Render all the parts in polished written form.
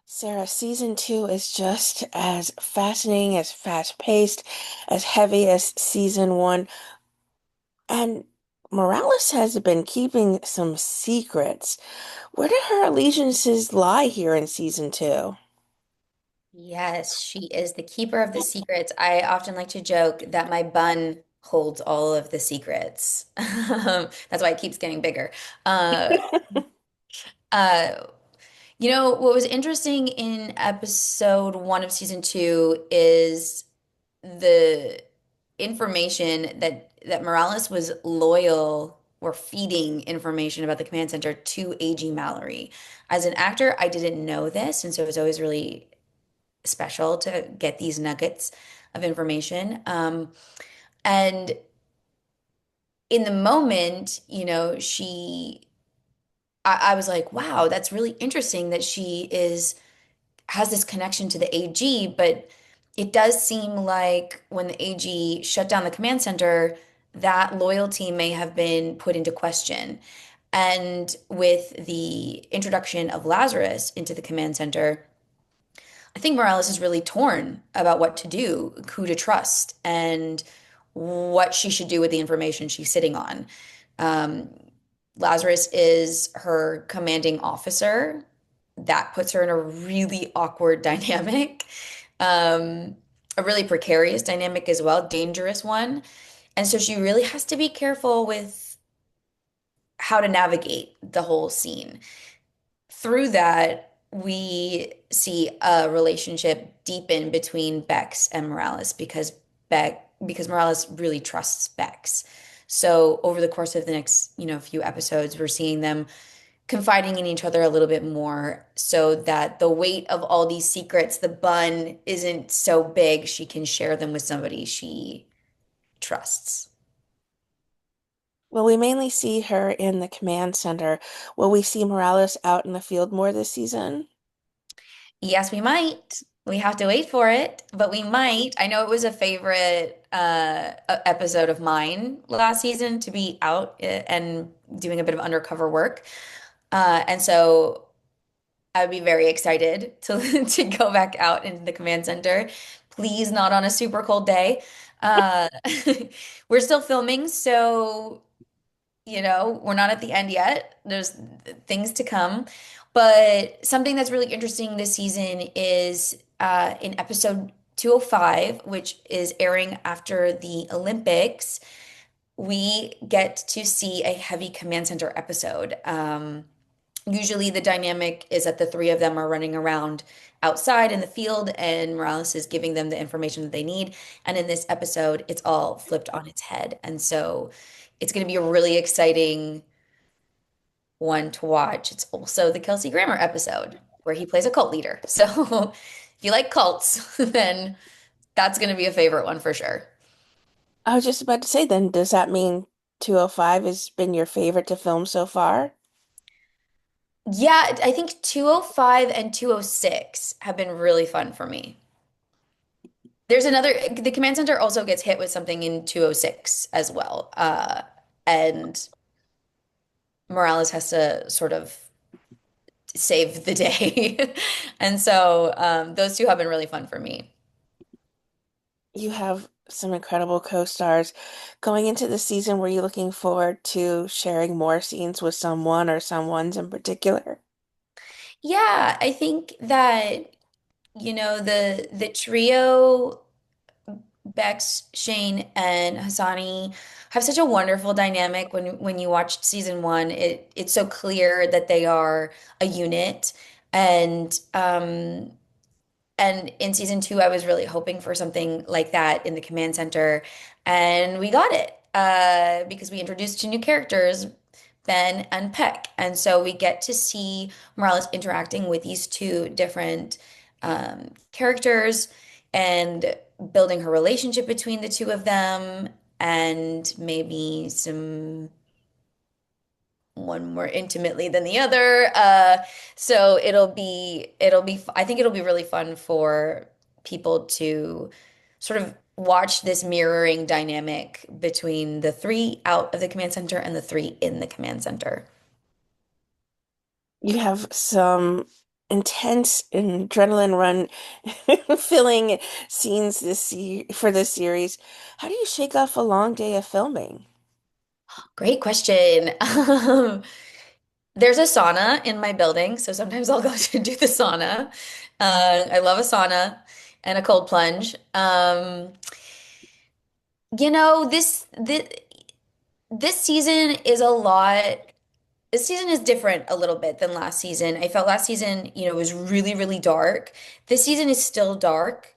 Sarah, season two is just as fascinating, as fast-paced, as heavy as season one. And Morales has been keeping some secrets. Where do her allegiances lie here in season two? Yes, she is the keeper of the secrets. I often like to joke that my bun holds all of the secrets. That's why it keeps getting bigger. Uh, uh, what was interesting in episode one of season two is the information that Morales was loyal or feeding information about the command center to AG Mallory. As an actor, I didn't know this, and so it was always really special to get these nuggets of information. And in the moment, I was like, wow, that's really interesting that she has this connection to the AG, but it does seem like when the AG shut down the command center, that loyalty may have been put into question. And with the introduction of Lazarus into the command center, I think Morales is really torn about what to do, who to trust, and what she should do with the information she's sitting on. Um, Lazarus is her commanding officer. That puts her in a really awkward dynamic, a really precarious dynamic as well, dangerous one. And so she really has to be careful with how to navigate the whole scene. Through that, we see a relationship deepen between Bex and Morales because Morales really trusts Bex. So over the course of the next, few episodes, we're seeing them confiding in each other a little bit more so that the weight of all these secrets, the bun isn't so big, she can share them with somebody she trusts. Well, we mainly see her in the command center. Will we see Morales out in the field more this season? Yes, we might. We have to wait for it, but we might. I know it was a favorite episode of mine last season to be out and doing a bit of undercover work. And so I would be very excited to to go back out into the command center. Please, not on a super cold day. Uh, we're still filming, so we're not at the end yet. There's things to come. But something that's really interesting this season is in episode 205, which is airing after the Olympics, we get to see a heavy command center episode. Usually the dynamic is that the three of them are running around outside in the field and Morales is giving them the information that they need. And in this episode, it's all flipped on its head. And so it's going to be a really exciting one to watch. It's also the Kelsey Grammer episode where he plays a cult leader. So if you like cults, then that's going to be a favorite one for sure. I was just about to say then, does that mean 205 has been your favorite to film so far? Yeah, I think 205 and 206 have been really fun for me. The command center also gets hit with something in 206 as well. And Morales has to sort of save the day. And so those two have been really fun for me. You have some incredible co-stars. Going into the season, were you looking forward to sharing more scenes with someone or someones in particular? Yeah, I think that, the trio, Bex, Shane, and Hassani have such a wonderful dynamic when you watch season one. It's so clear that they are a unit. And and in season two, I was really hoping for something like that in the command center, and we got it because we introduced two new characters, Ben and Peck, and so we get to see Morales interacting with these two different characters and building her relationship between the two of them, and maybe some one more intimately than the other. So I think it'll be really fun for people to sort of watch this mirroring dynamic between the three out of the command center and the three in the command center. You have some intense and adrenaline run filling scenes for this series. How do you shake off a long day of filming? Great question. There's a sauna in my building, so sometimes I'll go to do the sauna. I love a sauna and a cold plunge. This season is a lot. This season is different a little bit than last season. I felt last season, was really, really dark. This season is still dark,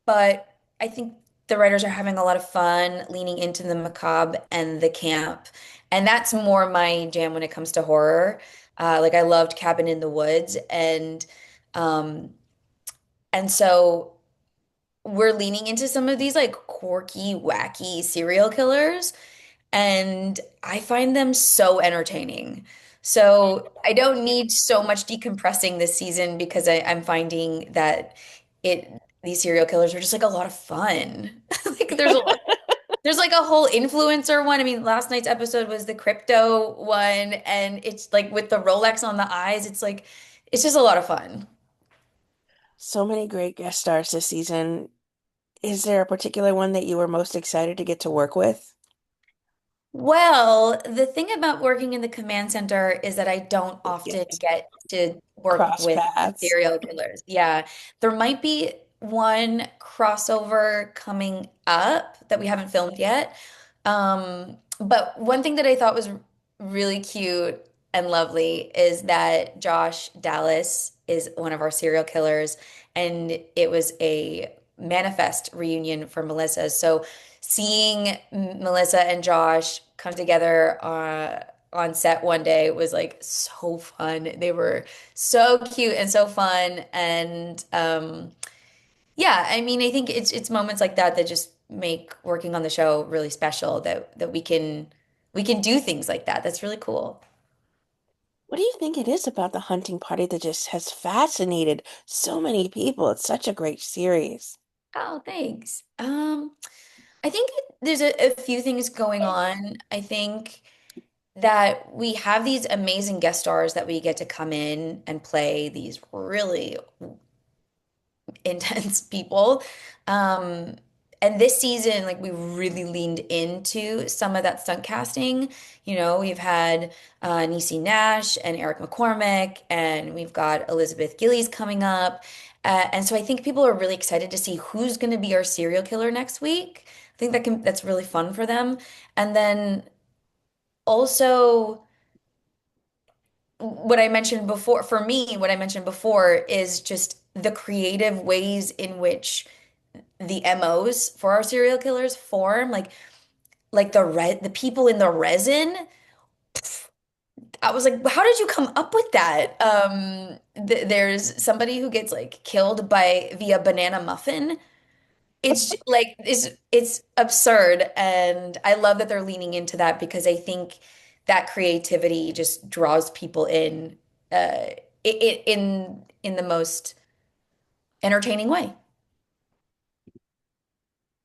but I think the writers are having a lot of fun leaning into the macabre and the camp. And that's more my jam when it comes to horror. Like I loved Cabin in the Woods um and so we're leaning into some of these like quirky, wacky serial killers and I find them so entertaining. So I don't need so much decompressing this season because I'm finding that it these serial killers are just like a lot of fun. Like there's like a whole influencer one. I mean, last night's episode was the crypto one, and it's like with the Rolex on the eyes, it's like it's just a lot of fun. So many great guest stars this season. Is there a particular one that you were most excited to get to work with? Well, the thing about working in the command center is that I don't often Yes. get to work Cross with paths. serial killers. Yeah, there might be one crossover coming up that we haven't filmed yet. But one thing that I thought was really cute and lovely is that Josh Dallas is one of our serial killers, and it was a manifest reunion for Melissa. So seeing Melissa and Josh come together on set one day was like so fun. They were so cute and so fun. And yeah, I mean, I think it's moments like that that just make working on the show really special that we can do things like that. That's really cool. What do you think it is about the hunting party that just has fascinated so many people? It's such a great series. Oh, thanks. I think there's a few things going on. I think that we have these amazing guest stars that we get to come in and play these really intense people. Um, and this season, like we really leaned into some of that stunt casting. We've had Niecy Nash and Eric McCormick, and we've got Elizabeth Gillies coming up. And so I think people are really excited to see who's going to be our serial killer next week. I think that's really fun for them. And then also what I mentioned before, for me, what I mentioned before is just the creative ways in which the MOs for our serial killers form, like the people in the resin. I was like, how did you come up with that? There's somebody who gets like killed by via banana muffin. It's absurd, and I love that they're leaning into that because I think that creativity just draws people in, in the most entertaining way.